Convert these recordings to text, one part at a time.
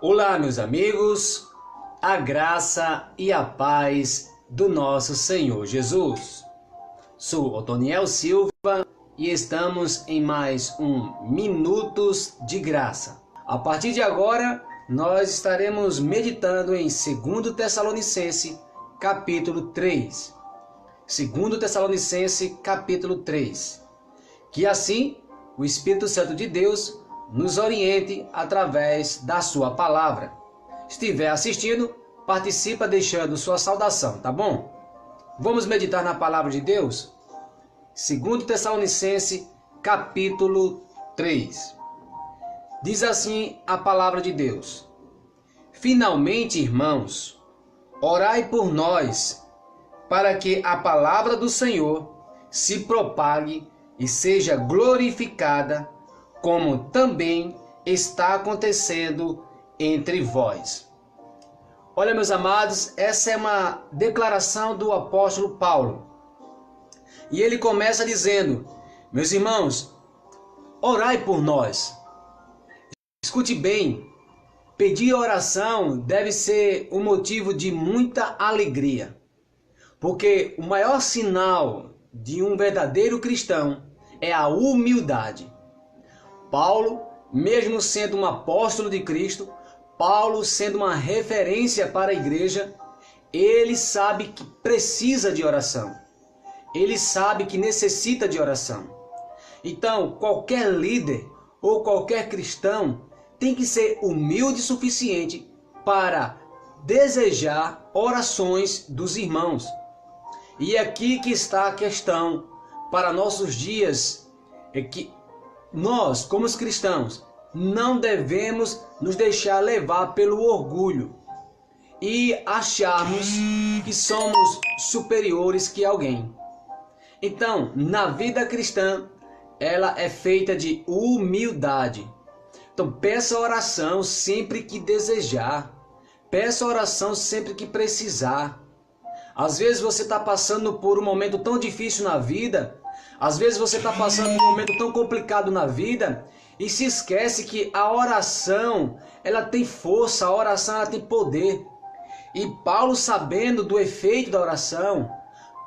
Olá, meus amigos, a graça e a paz do nosso Senhor Jesus. Sou Otoniel Silva e estamos em mais um Minutos de Graça. A partir de agora, nós estaremos meditando em 2 Tessalonicenses, capítulo 3. 2 Tessalonicenses, capítulo 3. Que assim, o Espírito Santo de Deus nos oriente através da sua palavra. Estiver assistindo, participa deixando sua saudação, tá bom? Vamos meditar na palavra de Deus? 2 Tessalonicenses, capítulo 3. Diz assim a palavra de Deus: Finalmente, irmãos, orai por nós, para que a palavra do Senhor se propague e seja glorificada, como também está acontecendo entre vós. Olha, meus amados, essa é uma declaração do apóstolo Paulo. E ele começa dizendo: meus irmãos, orai por nós. Escute bem, pedir oração deve ser um motivo de muita alegria, porque o maior sinal de um verdadeiro cristão é a humildade. Paulo, mesmo sendo um apóstolo de Cristo, Paulo sendo uma referência para a igreja, ele sabe que precisa de oração. Ele sabe que necessita de oração. Então, qualquer líder ou qualquer cristão tem que ser humilde o suficiente para desejar orações dos irmãos. E é aqui que está a questão para nossos dias, é que nós, como os cristãos, não devemos nos deixar levar pelo orgulho e acharmos que somos superiores que alguém. Então, na vida cristã, ela é feita de humildade. Então, peça oração sempre que desejar. Peça oração sempre que precisar. Às vezes você está passando por um momento tão difícil na vida, às vezes você está passando por um momento tão complicado na vida e se esquece que a oração, ela tem força, a oração ela tem poder. E Paulo, sabendo do efeito da oração,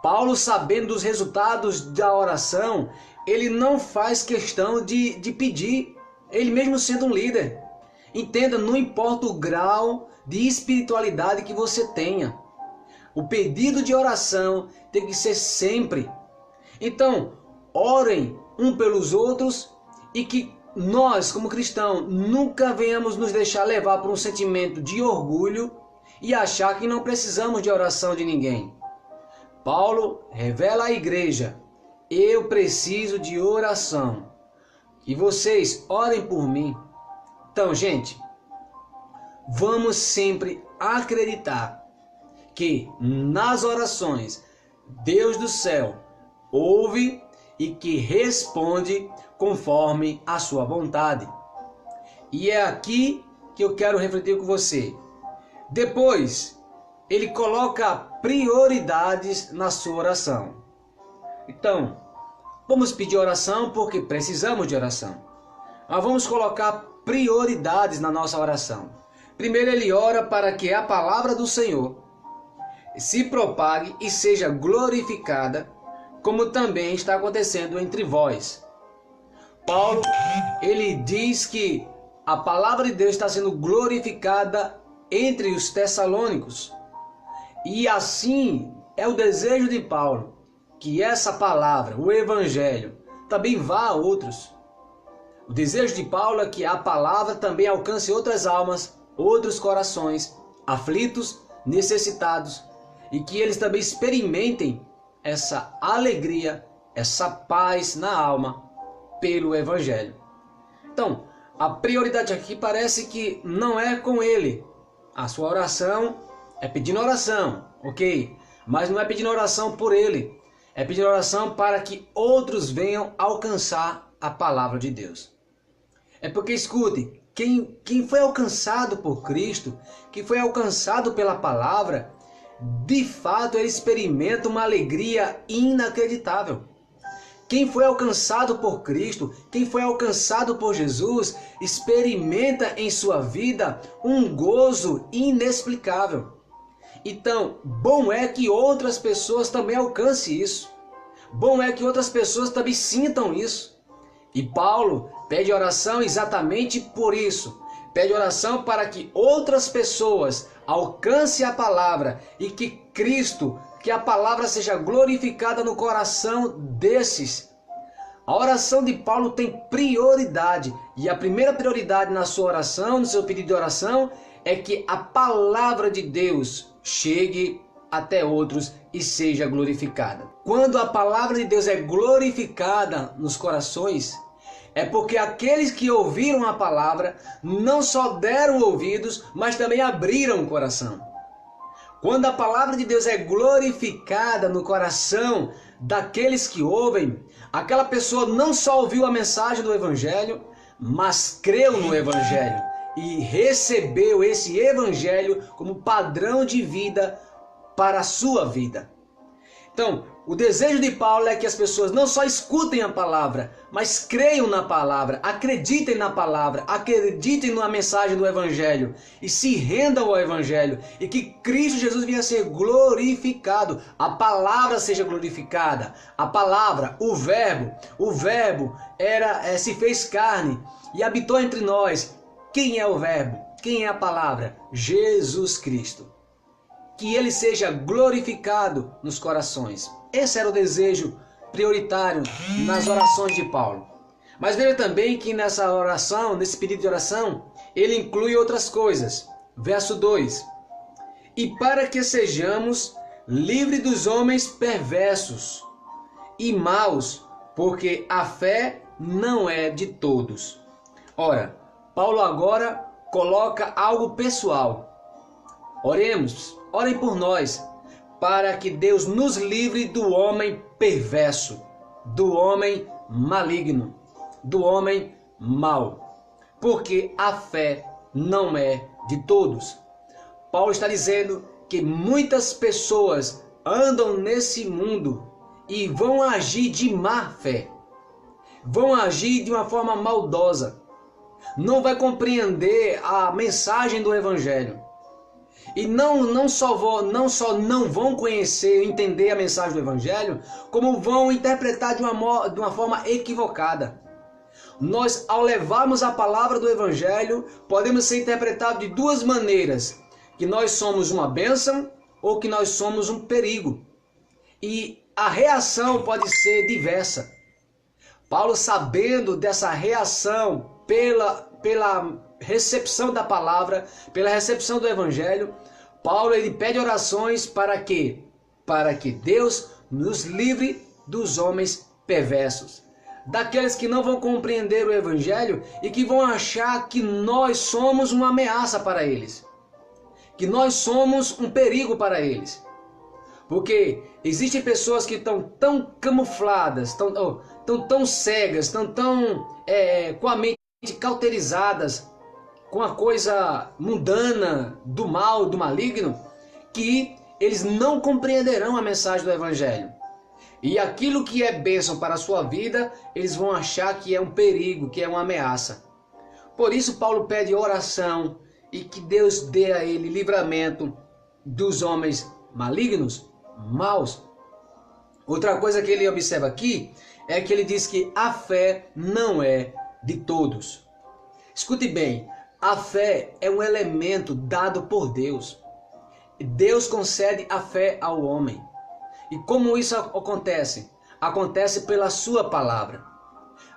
Paulo sabendo dos resultados da oração, ele não faz questão de pedir, ele mesmo sendo um líder. Entenda, não importa o grau de espiritualidade que você tenha, o pedido de oração tem que ser sempre. Então, orem um pelos outros e que nós, como cristãos, nunca venhamos nos deixar levar por um sentimento de orgulho e achar que não precisamos de oração de ninguém. Paulo revela à igreja: eu preciso de oração. E vocês orem por mim. Então, gente, vamos sempre acreditar que nas orações Deus do céu ouve e que responde conforme a sua vontade. E é aqui que eu quero refletir com você. Depois, ele coloca prioridades na sua oração. Então, vamos pedir oração porque precisamos de oração. Mas vamos colocar prioridades na nossa oração. Primeiro, ele ora para que a palavra do Senhor se propague e seja glorificada, como também está acontecendo entre vós. Paulo, ele diz que a palavra de Deus está sendo glorificada entre os tessalônicos. E assim é o desejo de Paulo, que essa palavra, o evangelho, também vá a outros. O desejo de Paulo é que a palavra também alcance outras almas, outros corações, aflitos, necessitados, e que eles também experimentem essa alegria, essa paz na alma pelo evangelho. Então, a prioridade aqui parece que não é com ele. A sua oração é pedindo oração, ok? Mas não é pedindo oração por ele. É pedindo oração para que outros venham alcançar a palavra de Deus. É porque, escute, quem foi alcançado por Cristo, que foi alcançado pela palavra, de fato ele experimenta uma alegria inacreditável. Quem foi alcançado por Cristo, quem foi alcançado por Jesus, experimenta em sua vida um gozo inexplicável. Então, bom é que outras pessoas também alcancem isso. Bom é que outras pessoas também sintam isso. E Paulo pede oração exatamente por isso. Pede oração para que outras pessoas alcancem a palavra e que Cristo, que a palavra seja glorificada no coração desses. A oração de Paulo tem prioridade. E a primeira prioridade na sua oração, no seu pedido de oração, é que a palavra de Deus chegue até outros e seja glorificada. Quando a palavra de Deus é glorificada nos corações, é porque aqueles que ouviram a palavra não só deram ouvidos, mas também abriram o coração. Quando a palavra de Deus é glorificada no coração daqueles que ouvem, aquela pessoa não só ouviu a mensagem do Evangelho, mas creu no Evangelho e recebeu esse Evangelho como padrão de vida para a sua vida. Então, o desejo de Paulo é que as pessoas não só escutem a palavra, mas creiam na palavra, acreditem na palavra, acreditem na mensagem do Evangelho e se rendam ao Evangelho e que Cristo Jesus venha a ser glorificado, a palavra seja glorificada, a palavra, o verbo se fez carne e habitou entre nós. Quem é o verbo? Quem é a palavra? Jesus Cristo. Que ele seja glorificado nos corações. Esse era o desejo prioritário nas orações de Paulo. Mas veja também que nessa oração, nesse pedido de oração, ele inclui outras coisas. Verso 2. E para que sejamos livres dos homens perversos e maus, porque a fé não é de todos. Ora, Paulo agora coloca algo pessoal. Oremos, orem por nós, para que Deus nos livre do homem perverso, do homem maligno, do homem mau, porque a fé não é de todos. Paulo está dizendo que muitas pessoas andam nesse mundo e vão agir de má fé, vão agir de uma forma maldosa, não vai compreender a mensagem do Evangelho. E não só não vão conhecer e entender a mensagem do Evangelho, como vão interpretar de uma forma equivocada. Nós, ao levarmos a palavra do Evangelho, podemos ser interpretados de duas maneiras: que nós somos uma bênção ou que nós somos um perigo. E a reação pode ser diversa. Paulo, sabendo dessa reação pela recepção da palavra, pela recepção do Evangelho, Paulo ele pede orações para quê? Para que Deus nos livre dos homens perversos, daqueles que não vão compreender o Evangelho e que vão achar que nós somos uma ameaça para eles, que nós somos um perigo para eles. Porque existem pessoas que estão tão camufladas, tão cegas, estão com a mente cauterizadas com a coisa mundana, do mal, do maligno, que eles não compreenderão a mensagem do Evangelho. E aquilo que é bênção para a sua vida, eles vão achar que é um perigo, que é uma ameaça. Por isso Paulo pede oração e que Deus dê a ele livramento dos homens malignos, maus. Outra coisa que ele observa aqui é que ele diz que a fé não é de todos. Escute bem, a fé é um elemento dado por Deus. Deus concede a fé ao homem. E como isso acontece? Acontece pela sua palavra.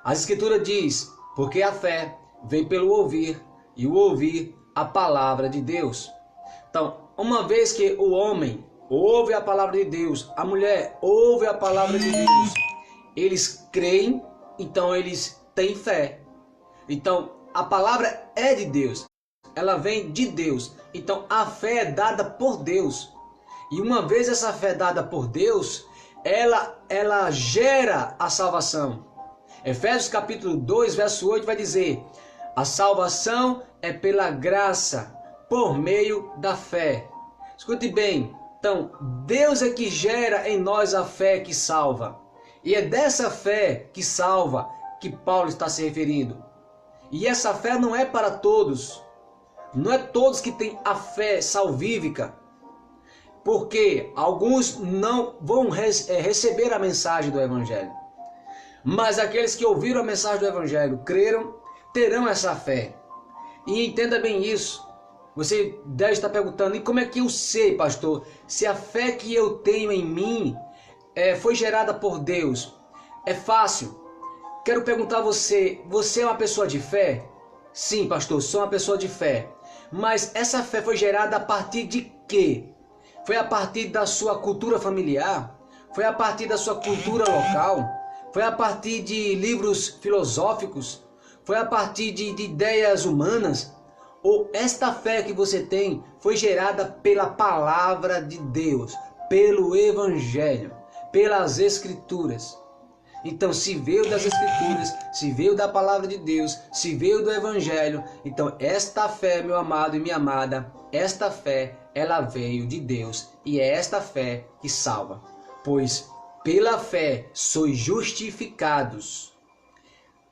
A Escritura diz, porque a fé vem pelo ouvir, e o ouvir a palavra de Deus. Então, uma vez que o homem ouve a palavra de Deus, a mulher ouve a palavra de Deus, eles creem, então eles têm fé. Então, a palavra é de Deus, ela vem de Deus. Então, a fé é dada por Deus. E uma vez essa fé dada por Deus, ela gera a salvação. Efésios capítulo 2, verso 8 vai dizer: a salvação é pela graça, por meio da fé. Escute bem, então, Deus é que gera em nós a fé que salva. E é dessa fé que salva que Paulo está se referindo. E essa fé não é para todos. Não é todos que têm a fé salvífica. Porque alguns não vão receber a mensagem do Evangelho. Mas aqueles que ouviram a mensagem do Evangelho, creram, terão essa fé. E entenda bem isso. Você deve estar perguntando, e como é que eu sei, pastor, se a fé que eu tenho em mim foi gerada por Deus? É fácil. Quero perguntar a você, você é uma pessoa de fé? Sim, pastor, sou uma pessoa de fé. Mas essa fé foi gerada a partir de quê? Foi a partir da sua cultura familiar? Foi a partir da sua cultura local? Foi a partir de livros filosóficos? Foi a partir de ideias humanas? Ou esta fé que você tem foi gerada pela palavra de Deus, pelo Evangelho, pelas Escrituras? Então, se veio das Escrituras, se veio da palavra de Deus, se veio do Evangelho, então esta fé, meu amado e minha amada, esta fé, ela veio de Deus, e é esta fé que salva. Pois pela fé sois justificados.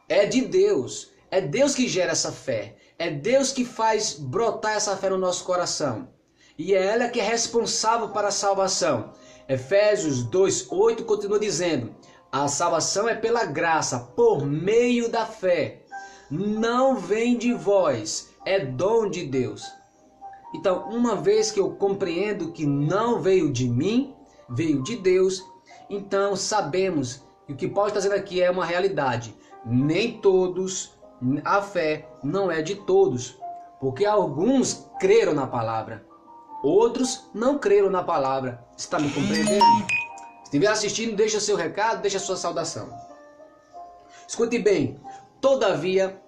É de Deus, é Deus que gera essa fé, é Deus que faz brotar essa fé no nosso coração. E é ela que é responsável para a salvação. Efésios 2:8 continua dizendo: a salvação é pela graça, por meio da fé. Não vem de vós, é dom de Deus. Então, uma vez que eu compreendo que não veio de mim, veio de Deus, então sabemos que o que Paulo está dizendo aqui é uma realidade. Nem todos, a fé não é de todos, porque alguns creram na palavra, outros não creram na palavra. Você está me compreendendo? Se estiver assistindo, deixa seu recado, deixa sua saudação. Escute bem, todavia,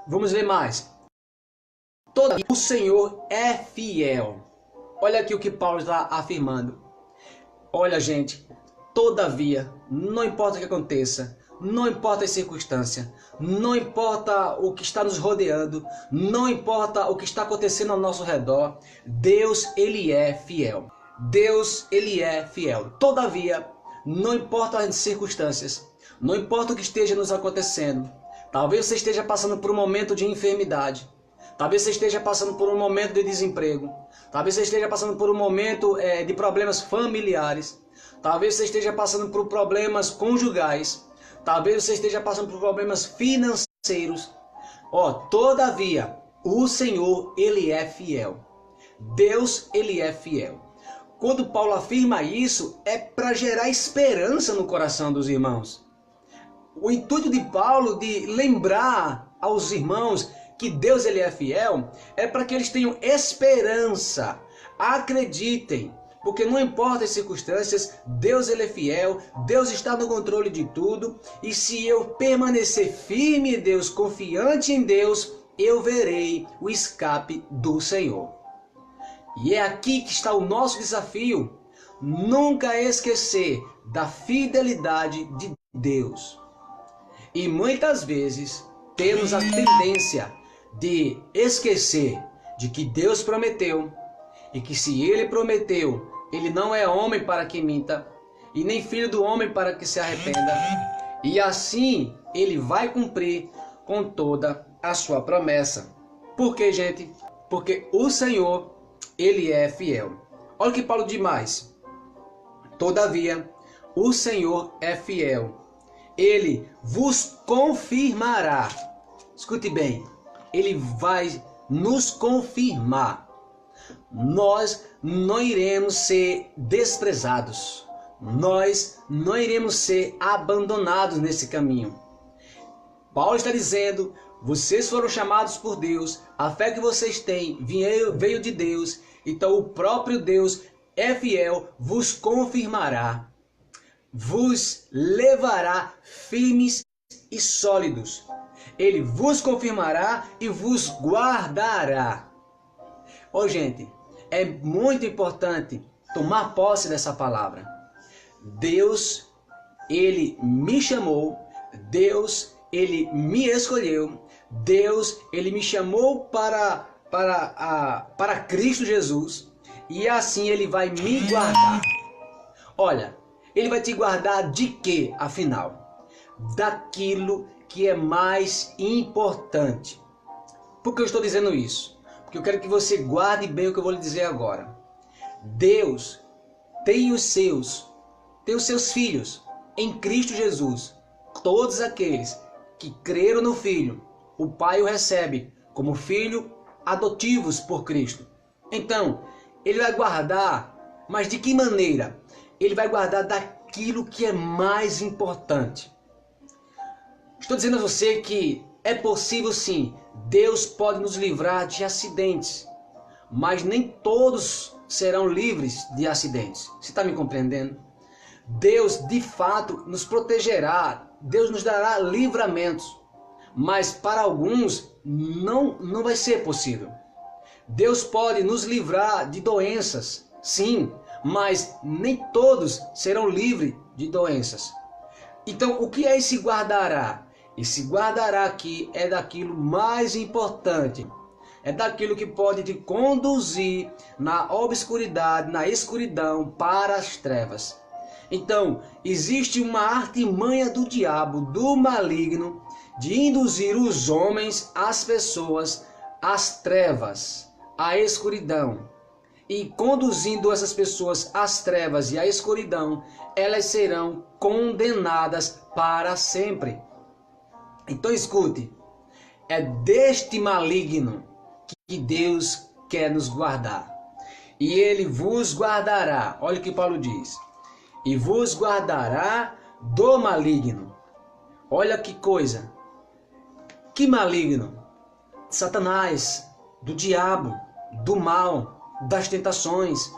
vamos ver mais. Todavia, o Senhor é fiel. Olha aqui o que Paulo está afirmando. Olha, gente, todavia, não importa o que aconteça, não importa a circunstância, não importa o que está nos rodeando, não importa o que está acontecendo ao nosso redor, Deus, Ele é fiel. Deus, Ele é fiel. Todavia, não importa as circunstâncias, não importa o que esteja nos acontecendo, talvez você esteja passando por um momento de enfermidade, talvez você esteja passando por um momento de desemprego, talvez você esteja passando por um momento de problemas familiares, talvez você esteja passando por problemas conjugais, talvez você esteja passando por problemas financeiros. Todavia, o Senhor, Ele é fiel. Deus, Ele é fiel. Quando Paulo afirma isso, é para gerar esperança no coração dos irmãos. O intuito de Paulo de lembrar aos irmãos que Deus, Ele é fiel, é para que eles tenham esperança. Acreditem, porque não importa as circunstâncias, Deus, Ele é fiel, Deus está no controle de tudo, e se eu permanecer firme em Deus, confiante em Deus, eu verei o escape do Senhor. E é aqui que está o nosso desafio, nunca esquecer da fidelidade de Deus. E muitas vezes temos a tendência de esquecer de que Deus prometeu, e que se Ele prometeu, Ele não é homem para que minta, e nem filho do homem para que se arrependa, e assim Ele vai cumprir com toda a sua promessa. Por quê, gente? Porque o Senhor, Ele é fiel. Olha o que Paulo diz mais. Todavia, o Senhor é fiel. Ele vos confirmará. Escute bem. Ele vai nos confirmar. Nós não iremos ser desprezados. Nós não iremos ser abandonados nesse caminho. Paulo está dizendo: vocês foram chamados por Deus, a fé que vocês têm veio de Deus, então o próprio Deus é fiel, vos confirmará, vos levará firmes e sólidos. Ele vos confirmará e vos guardará. Gente, é muito importante tomar posse dessa palavra. Deus, Ele me chamou, Deus, Ele me escolheu, Deus, Ele me chamou para Cristo Jesus, e assim Ele vai me guardar. Olha, Ele vai te guardar de quê, afinal? Daquilo que é mais importante. Por que eu estou dizendo isso? Porque eu quero que você guarde bem o que eu vou lhe dizer agora. Deus tem os seus filhos em Cristo Jesus. Todos aqueles que creram no Filho, o Pai o recebe como filho adotivos por Cristo. Então, Ele vai guardar, mas de que maneira? Ele vai guardar daquilo que é mais importante. Estou dizendo a você que é possível sim, Deus pode nos livrar de acidentes, mas nem todos serão livres de acidentes. Você está me compreendendo? Deus de fato nos protegerá, Deus nos dará livramentos, mas para alguns não vai ser possível. Deus pode nos livrar de doenças, sim, mas nem todos serão livres de doenças. Então, o que é esse guardará? Esse guardará aqui é daquilo mais importante. É daquilo que pode te conduzir na obscuridade, na escuridão, para as trevas. Então, existe uma artimanha do diabo, do maligno, de induzir os homens, as pessoas, às trevas, à escuridão. E conduzindo essas pessoas às trevas e à escuridão, elas serão condenadas para sempre. Então escute, é deste maligno que Deus quer nos guardar. E Ele vos guardará, olha o que Paulo diz, e vos guardará do maligno. Olha que coisa, que maligno? Satanás, do diabo, do mal, das tentações.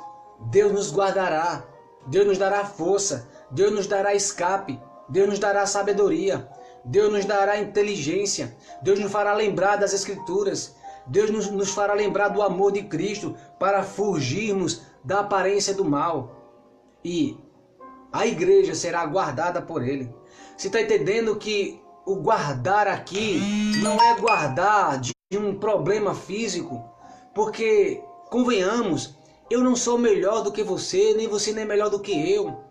Deus nos guardará, Deus nos dará força, Deus nos dará escape, Deus nos dará sabedoria, Deus nos dará inteligência, Deus nos fará lembrar das Escrituras, Deus nos fará lembrar do amor de Cristo para fugirmos da aparência do mal. E a igreja será guardada por Ele. Você está entendendo que o guardar aqui não é guardar de um problema físico? Porque, convenhamos, eu não sou melhor do que você, nem você nem melhor do que eu.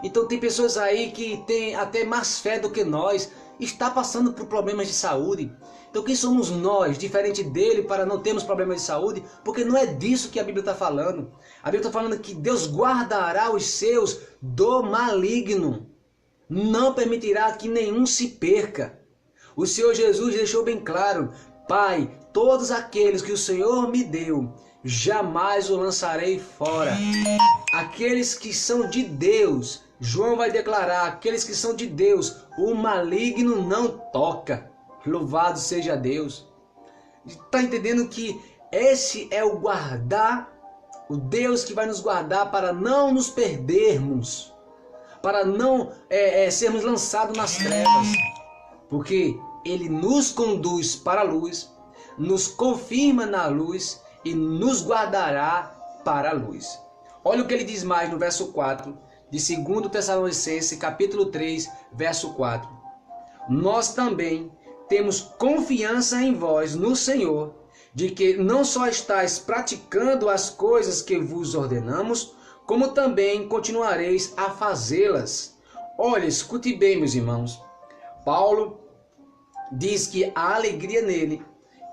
Então tem pessoas aí que têm até mais fé do que nós, está passando por problemas de saúde. Então quem somos nós, diferente dele, para não termos problemas de saúde? Porque não é disso que a Bíblia está falando. A Bíblia está falando que Deus guardará os seus do maligno. Não permitirá que nenhum se perca. O Senhor Jesus deixou bem claro: Pai, todos aqueles que o Senhor me deu, jamais o lançarei fora. Aqueles que são de Deus, João vai declarar, aqueles que são de Deus, o maligno não toca. Louvado seja Deus. Está entendendo que esse é o guardar, o Deus que vai nos guardar para não nos perdermos, para não sermos lançados nas trevas, porque Ele nos conduz para a luz, nos confirma na luz e nos guardará para a luz. Olha o que ele diz mais no verso 4 de 2 Tessalonicenses, capítulo 3, verso 4. Nós também temos confiança em vós, no Senhor, de que não só estáis praticando as coisas que vos ordenamos, como também continuareis a fazê-las. Olha, escute bem, meus irmãos. Paulo diz que há alegria nele,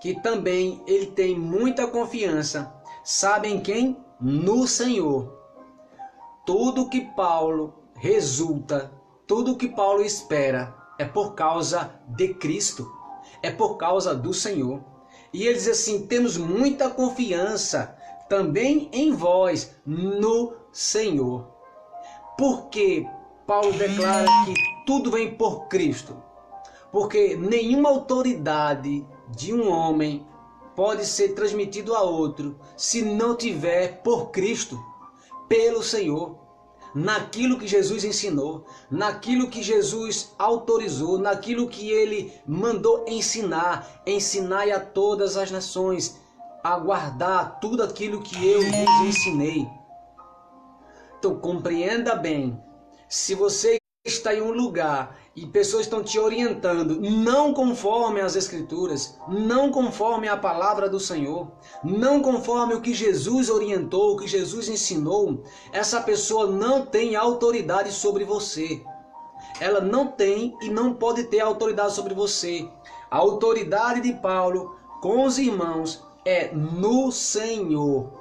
que também ele tem muita confiança. Sabe em quem? No Senhor. Tudo que Paulo resulta, tudo que Paulo espera é por causa de Cristo, é por causa do Senhor. E ele diz assim: temos muita confiança também em vós, no Senhor. Porque Paulo declara que tudo vem por Cristo. Porque nenhuma autoridade de um homem pode ser transmitido a outro se não tiver por Cristo, pelo Senhor, naquilo que Jesus ensinou, naquilo que Jesus autorizou, naquilo que Ele mandou ensinar. Ensinai a todas as nações a guardar tudo aquilo que eu vos ensinei. Então compreenda bem, se você está em um lugar e pessoas estão te orientando não conforme as Escrituras, não conforme a palavra do Senhor, não conforme o que Jesus orientou, o que Jesus ensinou, essa pessoa não tem autoridade sobre você. Ela não tem e não pode ter autoridade sobre você. A autoridade de Paulo com os irmãos é no Senhor.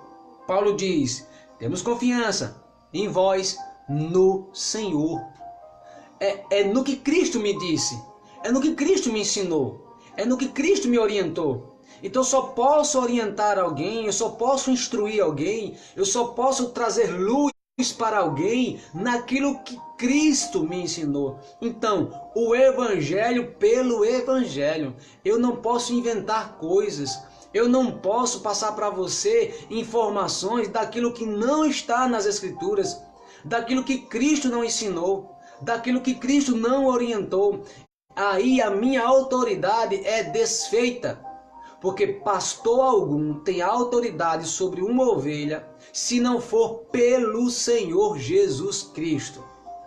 Paulo diz: temos confiança em vós no Senhor. É no que Cristo me disse, é no que Cristo me ensinou, é no que Cristo me orientou. Então eu só posso orientar alguém, eu só posso instruir alguém, eu só posso trazer luz para alguém naquilo que Cristo me ensinou. Então, o Evangelho pelo Evangelho. Eu não posso inventar coisas, eu não posso passar para você informações daquilo que não está nas Escrituras, daquilo que Cristo não ensinou, daquilo que Cristo não orientou. Aí a minha autoridade é desfeita, porque pastor algum tem autoridade sobre uma ovelha se não for pelo Senhor Jesus Cristo.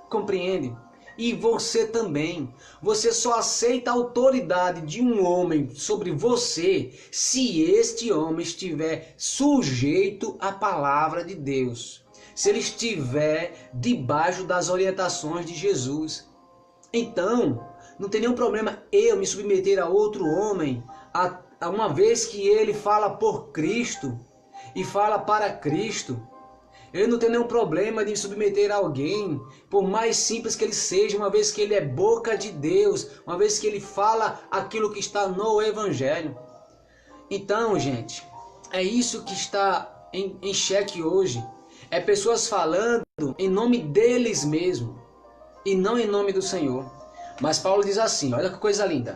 Compreende? E você também. Você só aceita a autoridade de um homem sobre você se este homem estiver sujeito à palavra de Deus, se ele estiver debaixo das orientações de Jesus. Então, não tem nenhum problema eu me submeter a outro homem, uma vez que ele fala por Cristo e fala para Cristo. Eu não tenho nenhum problema de me submeter a alguém, por mais simples que ele seja, uma vez que ele é boca de Deus, uma vez que ele fala aquilo que está no Evangelho. Então, gente, é isso que está em xeque hoje. É pessoas falando em nome deles mesmos e não em nome do Senhor. Mas Paulo diz assim, olha que coisa linda.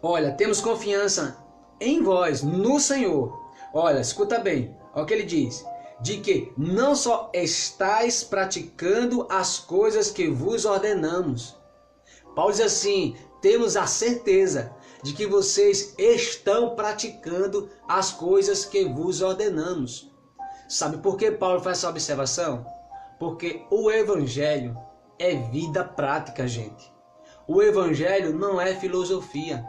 Olha, temos confiança em vós, no Senhor. Olha, escuta bem, olha o que ele diz. De que não só estáis praticando as coisas que vos ordenamos. Paulo diz assim, temos a certeza de que vocês estão praticando as coisas que vos ordenamos. Sabe por que Paulo faz essa observação? Porque o Evangelho é vida prática, gente. O Evangelho não é filosofia.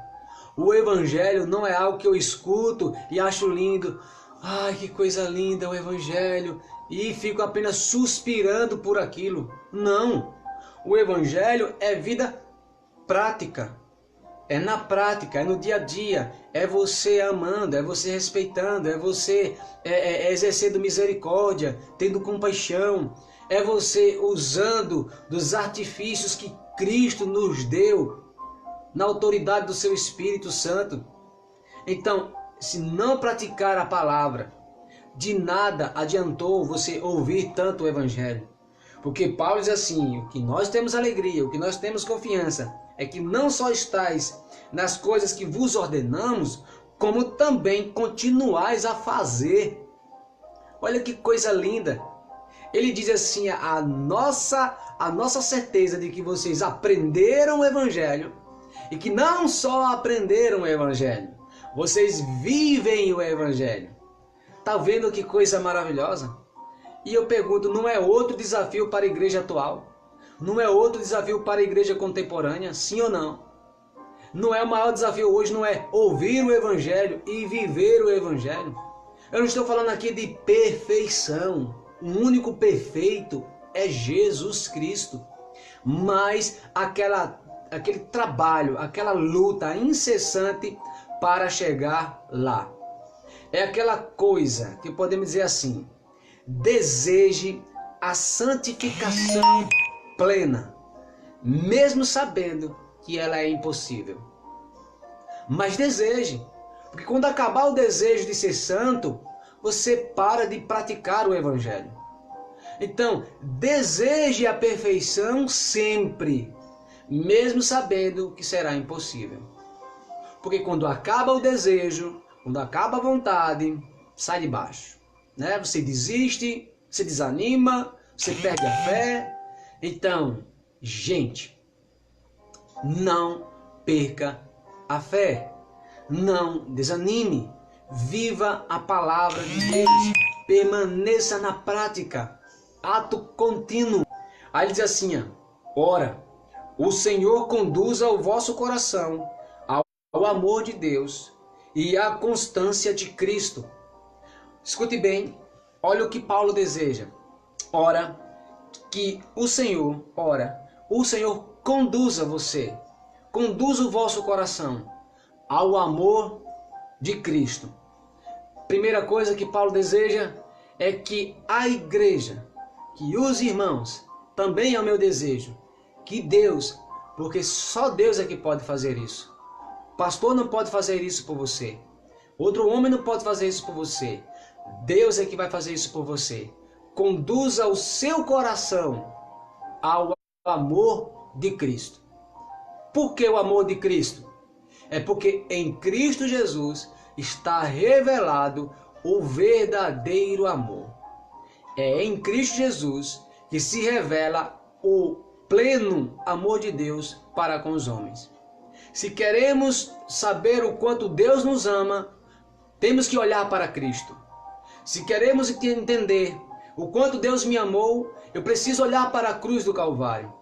O Evangelho não é algo que eu escuto e acho lindo. Ai, que coisa linda o Evangelho. E fico apenas suspirando por aquilo. Não. O Evangelho é vida prática. É na prática, é no dia a dia. É você amando, é você respeitando, é você exercendo misericórdia, tendo compaixão. É você usando dos artifícios que Cristo nos deu na autoridade do seu Espírito Santo. Então, se não praticar a palavra, de nada adiantou você ouvir tanto o Evangelho. Porque Paulo diz assim, o que nós temos alegria, o que nós temos confiança, é que não só estáis nas coisas que vos ordenamos, como também continuais a fazer. Olha que coisa linda. Ele diz assim, a nossa certeza de que vocês aprenderam o Evangelho, e que não só aprenderam o Evangelho, vocês vivem o Evangelho. Tá vendo que coisa maravilhosa? E eu pergunto, não é outro desafio para a igreja atual? Não é outro desafio para a igreja contemporânea? Sim ou não? Não é o maior desafio hoje, não é ouvir o Evangelho e viver o Evangelho? Eu não estou falando aqui de perfeição. O único perfeito é Jesus Cristo. Mas aquele trabalho, aquela luta incessante para chegar lá. É aquela coisa que podemos dizer assim, deseje a santificação plena, mesmo sabendo que ela é impossível. Mas deseje, porque quando acabar o desejo de ser santo, você para de praticar o Evangelho. Então, deseje a perfeição sempre, mesmo sabendo que será impossível. Porque quando acaba o desejo, quando acaba a vontade, sai de baixo, né? Você desiste, você desanima, você perde a fé. Então, gente, não perca a fé, não desanime, viva a palavra de Deus, permaneça na prática, ato contínuo. Aí ele diz assim, ora, o Senhor conduza o vosso coração ao amor de Deus e à constância de Cristo. Escute bem, olha o que Paulo deseja. Ora, que o Senhor conduza você, conduza o vosso coração ao amor de Cristo. Primeira coisa que Paulo deseja é que a igreja, que os irmãos, também é o meu desejo, que Deus, porque só Deus é que pode fazer isso. Pastor não pode fazer isso por você. Outro homem não pode fazer isso por você. Deus é que vai fazer isso por você. Conduza o seu coração ao amor de Cristo. Por que o amor de Cristo? É porque em Cristo Jesus está revelado o verdadeiro amor. É em Cristo Jesus que se revela o pleno amor de Deus para com os homens. Se queremos saber o quanto Deus nos ama, temos que olhar para Cristo. Se queremos entender o quanto Deus me amou, eu preciso olhar para a cruz do Calvário.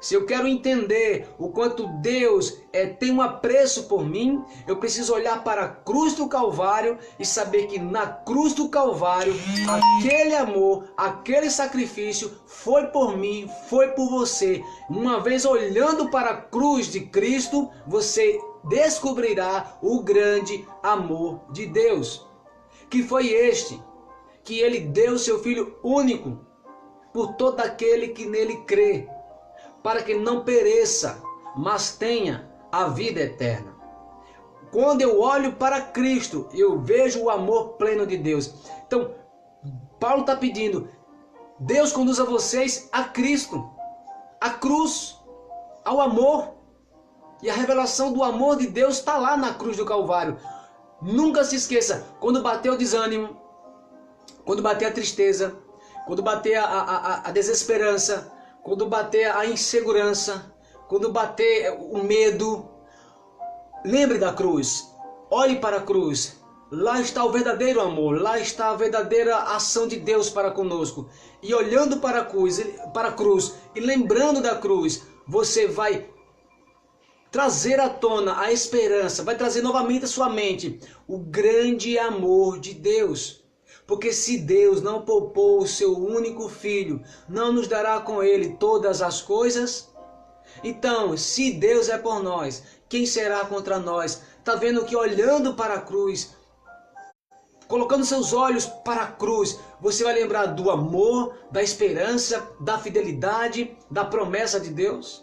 Se eu quero entender o quanto Deus tem um apreço por mim, eu preciso olhar para a cruz do Calvário e saber que na cruz do Calvário, aquele amor, aquele sacrifício foi por mim, foi por você. Uma vez olhando para a cruz de Cristo, você descobrirá o grande amor de Deus. Que foi este, que Ele deu seu Filho único por todo aquele que nele crê, para que não pereça, mas tenha a vida eterna. Quando eu olho para Cristo, eu vejo o amor pleno de Deus. Então, Paulo está pedindo, Deus conduza vocês a Cristo, a cruz, ao amor. E a revelação do amor de Deus está lá na cruz do Calvário. Nunca se esqueça, quando bater o desânimo, quando bater a tristeza, quando bater a desesperança, quando bater a insegurança, quando bater o medo, lembre da cruz, olhe para a cruz. Lá está o verdadeiro amor, lá está a verdadeira ação de Deus para conosco. E olhando para a cruz e lembrando da cruz, você vai trazer à tona a esperança, vai trazer novamente à sua mente o grande amor de Deus. Porque se Deus não poupou o seu único filho, não nos dará com ele todas as coisas? Então, se Deus é por nós, quem será contra nós? Está vendo que olhando para a cruz, colocando seus olhos para a cruz, você vai lembrar do amor, da esperança, da fidelidade, da promessa de Deus?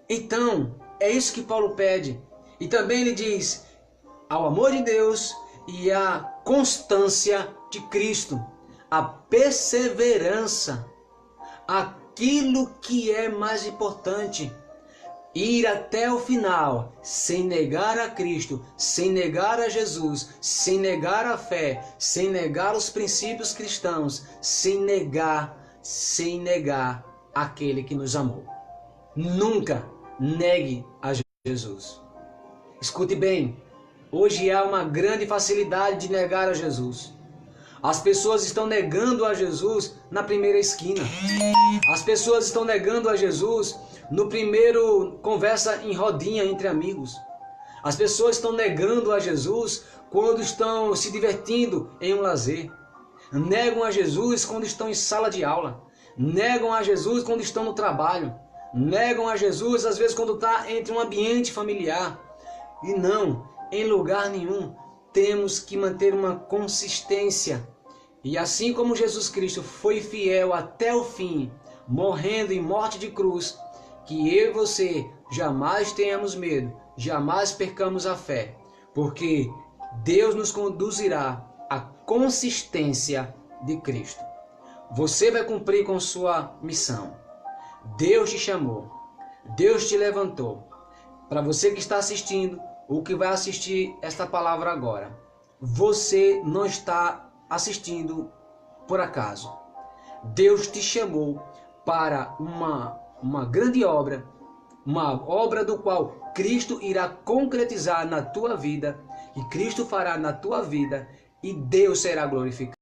Então, é isso que Paulo pede. E também ele diz, ao amor de Deus e à constância de Cristo, a perseverança, aquilo que é mais importante, ir até o final, sem negar a Cristo, sem negar a Jesus, sem negar a fé, sem negar os princípios cristãos, sem negar aquele que nos amou. Nunca negue a Jesus. Escute bem, hoje há uma grande facilidade de negar a Jesus. As pessoas estão negando a Jesus na primeira esquina. As pessoas estão negando a Jesus no primeiro conversa em rodinha entre amigos. As pessoas estão negando a Jesus quando estão se divertindo em um lazer. Negam a Jesus quando estão em sala de aula. Negam a Jesus quando estão no trabalho. Negam a Jesus às vezes quando está entre um ambiente familiar. E não, em lugar nenhum, temos que manter uma consistência. E assim como Jesus Cristo foi fiel até o fim, morrendo em morte de cruz, que eu e você jamais tenhamos medo, jamais percamos a fé, porque Deus nos conduzirá à consistência de Cristo. Você vai cumprir com sua missão. Deus te chamou, Deus te levantou. Para você que está assistindo, ou que vai assistir esta palavra agora, você não está assistindo por acaso. Deus te chamou para uma grande obra, uma obra do qual Cristo irá concretizar na tua vida, e Cristo fará na tua vida, e Deus será glorificado.